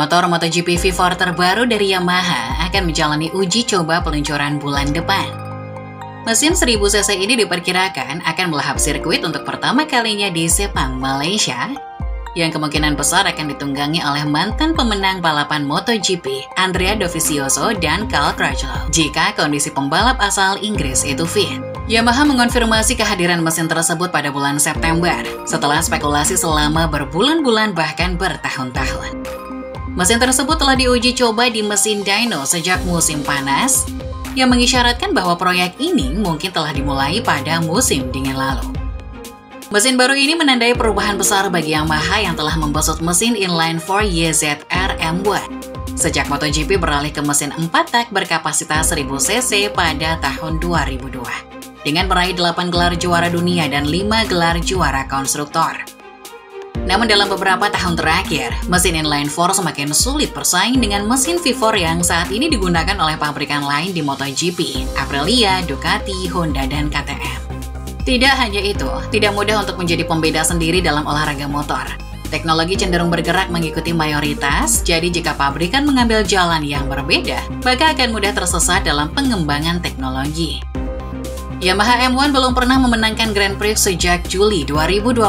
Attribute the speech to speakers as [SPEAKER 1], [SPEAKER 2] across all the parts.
[SPEAKER 1] Motor MotoGP V4 terbaru dari Yamaha akan menjalani uji coba peluncuran bulan depan. Mesin 1000cc ini diperkirakan akan melahap sirkuit untuk pertama kalinya di Sepang, Malaysia, yang kemungkinan besar akan ditunggangi oleh mantan pemenang balapan MotoGP, Andrea Dovizioso dan Cal Crutchlow, jika kondisi pembalap asal Inggris itu fit. Yamaha mengonfirmasi kehadiran mesin tersebut pada bulan September, setelah spekulasi selama berbulan-bulan bahkan bertahun-tahun. Mesin tersebut telah diuji coba di mesin dyno sejak musim panas, yang mengisyaratkan bahwa proyek ini mungkin telah dimulai pada musim dingin lalu. Mesin baru ini menandai perubahan besar bagi Yamaha yang telah membesut mesin inline-4 YZR M1 sejak MotoGP beralih ke mesin 4 tak berkapasitas 1000cc pada tahun 2002, dengan meraih 8 gelar juara dunia dan 5 gelar juara konstruktor. Namun dalam beberapa tahun terakhir, mesin inline-4 semakin sulit bersaing dengan mesin V4 yang saat ini digunakan oleh pabrikan lain di MotoGP, Aprilia, Ducati, Honda, dan KTM. Tidak hanya itu, tidak mudah untuk menjadi pembeda sendiri dalam olahraga motor. Teknologi cenderung bergerak mengikuti mayoritas, jadi jika pabrikan mengambil jalan yang berbeda, maka akan mudah tersesat dalam pengembangan teknologi. Yamaha M1 belum pernah memenangkan Grand Prix sejak Juli 2022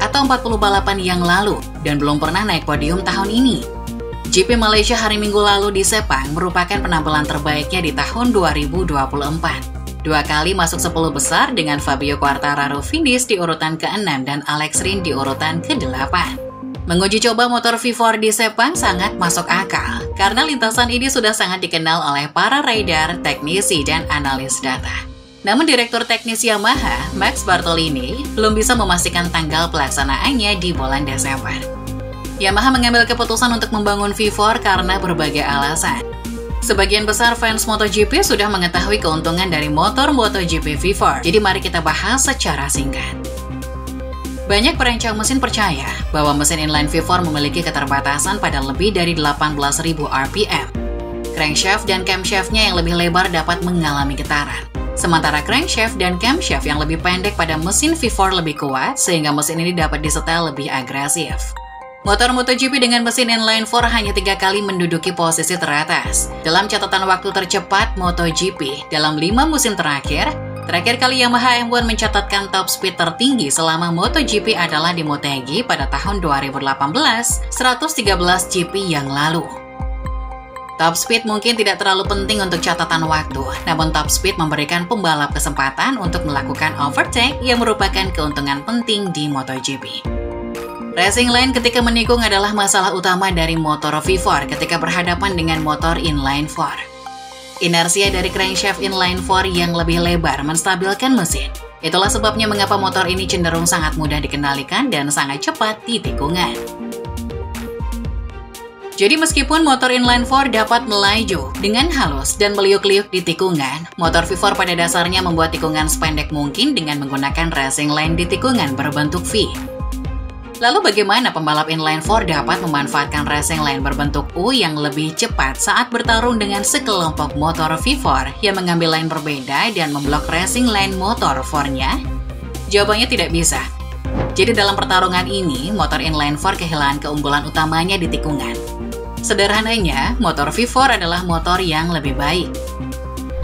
[SPEAKER 1] atau 40 balapan yang lalu dan belum pernah naik podium tahun ini. GP Malaysia hari Minggu lalu di Sepang merupakan penampilan terbaiknya di tahun 2024. 2 kali masuk 10 besar dengan Fabio Quartararo finish di urutan ke-6 dan Alex Rins di urutan ke-8. Menguji coba motor V4 di Sepang sangat masuk akal karena lintasan ini sudah sangat dikenal oleh para rider, teknisi, dan analis data. Namun Direktur Teknis Yamaha, Max Bartolini, belum bisa memastikan tanggal pelaksanaannya di bulan Desember. Yamaha mengambil keputusan untuk membangun V4 karena berbagai alasan. Sebagian besar fans MotoGP sudah mengetahui keuntungan dari motor MotoGP V4, jadi mari kita bahas secara singkat. Banyak perancang mesin percaya bahwa mesin inline V4 memiliki keterbatasan pada lebih dari 18.000 RPM. Crankshaft dan camshaftnya yang lebih lebar dapat mengalami getaran. Sementara crankshaft dan camshaft yang lebih pendek pada mesin V4 lebih kuat, sehingga mesin ini dapat disetel lebih agresif. Motor MotoGP dengan mesin inline-4 hanya 3 kali menduduki posisi teratas. Dalam catatan waktu tercepat MotoGP, dalam 5 musim terakhir kali Yamaha M1 mencatatkan top speed tertinggi selama MotoGP adalah di Motegi pada tahun 2018, 113 GP yang lalu. Top speed mungkin tidak terlalu penting untuk catatan waktu, namun top speed memberikan pembalap kesempatan untuk melakukan overtake yang merupakan keuntungan penting di MotoGP. Racing line ketika menikung adalah masalah utama dari motor V4 ketika berhadapan dengan motor inline-4. Inersia dari crankshaft inline-4 yang lebih lebar menstabilkan mesin. Itulah sebabnya mengapa motor ini cenderung sangat mudah dikendalikan dan sangat cepat di tikungan. Jadi meskipun motor inline-4 dapat melaju dengan halus dan meliuk-liuk di tikungan, motor V4 pada dasarnya membuat tikungan sependek mungkin dengan menggunakan racing line di tikungan berbentuk V. Lalu bagaimana pembalap inline-4 dapat memanfaatkan racing line berbentuk U yang lebih cepat saat bertarung dengan sekelompok motor V4 yang mengambil line berbeda dan memblok racing line motor 4-nya? Jawabannya tidak bisa. Jadi dalam pertarungan ini, motor inline-4 kehilangan keunggulan utamanya di tikungan. Sederhananya, motor V4 adalah motor yang lebih baik.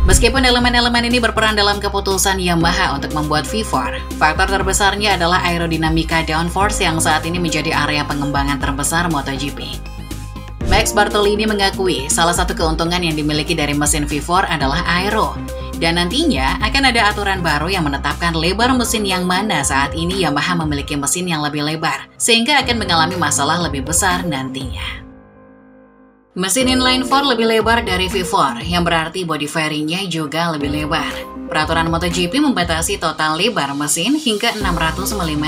[SPEAKER 1] Meskipun elemen-elemen ini berperan dalam keputusan Yamaha untuk membuat V4, faktor terbesarnya adalah aerodinamika downforce yang saat ini menjadi area pengembangan terbesar MotoGP. Max Bartolini mengakui salah satu keuntungan yang dimiliki dari mesin V4 adalah aero, dan nantinya akan ada aturan baru yang menetapkan lebar mesin yang mana saat ini Yamaha memiliki mesin yang lebih lebar, sehingga akan mengalami masalah lebih besar nantinya. Mesin inline-4 lebih lebar dari V4, yang berarti body fairing-nya juga lebih lebar. Peraturan MotoGP membatasi total lebar mesin hingga 600 mm.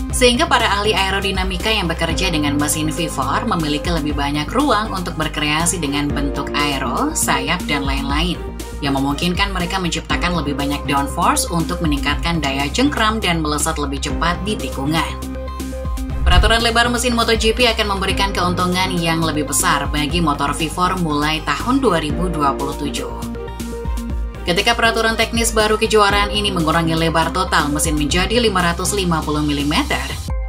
[SPEAKER 1] Sehingga para ahli aerodinamika yang bekerja dengan mesin V4 memiliki lebih banyak ruang untuk berkreasi dengan bentuk aero, sayap, dan lain-lain, yang memungkinkan mereka menciptakan lebih banyak downforce untuk meningkatkan daya cengkram dan melesat lebih cepat di tikungan. Peraturan lebar mesin MotoGP akan memberikan keuntungan yang lebih besar bagi motor V4 mulai tahun 2027. Ketika peraturan teknis baru kejuaraan ini mengurangi lebar total mesin menjadi 550 mm,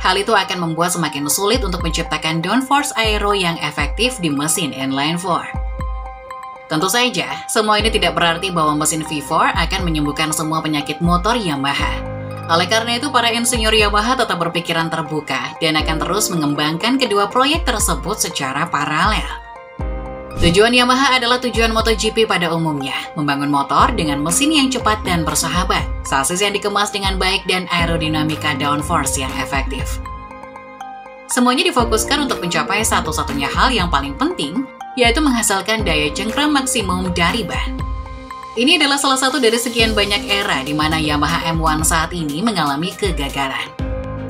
[SPEAKER 1] Hal itu akan membuat semakin sulit untuk menciptakan downforce aero yang efektif di mesin inline 4. Tentu saja, semua ini tidak berarti bahwa mesin V4 akan menyembuhkan semua penyakit motor Yamaha. Oleh karena itu, para insinyur Yamaha tetap berpikiran terbuka dan akan terus mengembangkan kedua proyek tersebut secara paralel. Tujuan Yamaha adalah tujuan MotoGP pada umumnya, membangun motor dengan mesin yang cepat dan bersahabat, sasis yang dikemas dengan baik dan aerodinamika downforce yang efektif. Semuanya difokuskan untuk mencapai satu-satunya hal yang paling penting, yaitu menghasilkan daya cengkram maksimum dari ban. Ini adalah salah satu dari sekian banyak era di mana Yamaha M1 saat ini mengalami kegagalan.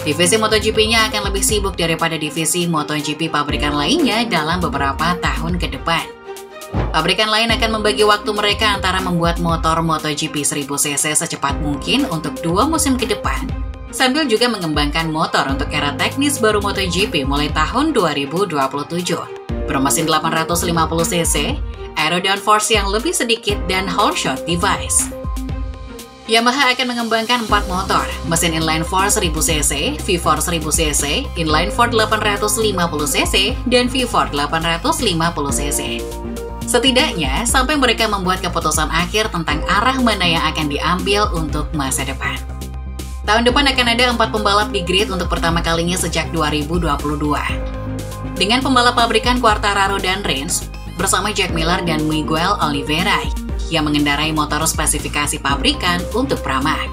[SPEAKER 1] Divisi MotoGP-nya akan lebih sibuk daripada divisi MotoGP pabrikan lainnya dalam beberapa tahun ke depan. Pabrikan lain akan membagi waktu mereka antara membuat motor MotoGP 1000cc secepat mungkin untuk 2 musim ke depan, sambil juga mengembangkan motor untuk era teknis baru MotoGP mulai tahun 2027, bermesin 850cc, aero downforce yang lebih sedikit, dan whole shot device. Yamaha akan mengembangkan 4 motor, mesin inline 4 1000cc, V4 1000cc, inline 4 850cc, dan V4 850cc. Setidaknya, sampai mereka membuat keputusan akhir tentang arah mana yang akan diambil untuk masa depan. Tahun depan akan ada 4 pembalap di grid untuk pertama kalinya sejak 2022. Dengan pembalap pabrikan Quartararo dan Rins, bersama Jack Miller dan Miguel Oliveira, yang mengendarai motor spesifikasi pabrikan untuk Pramac.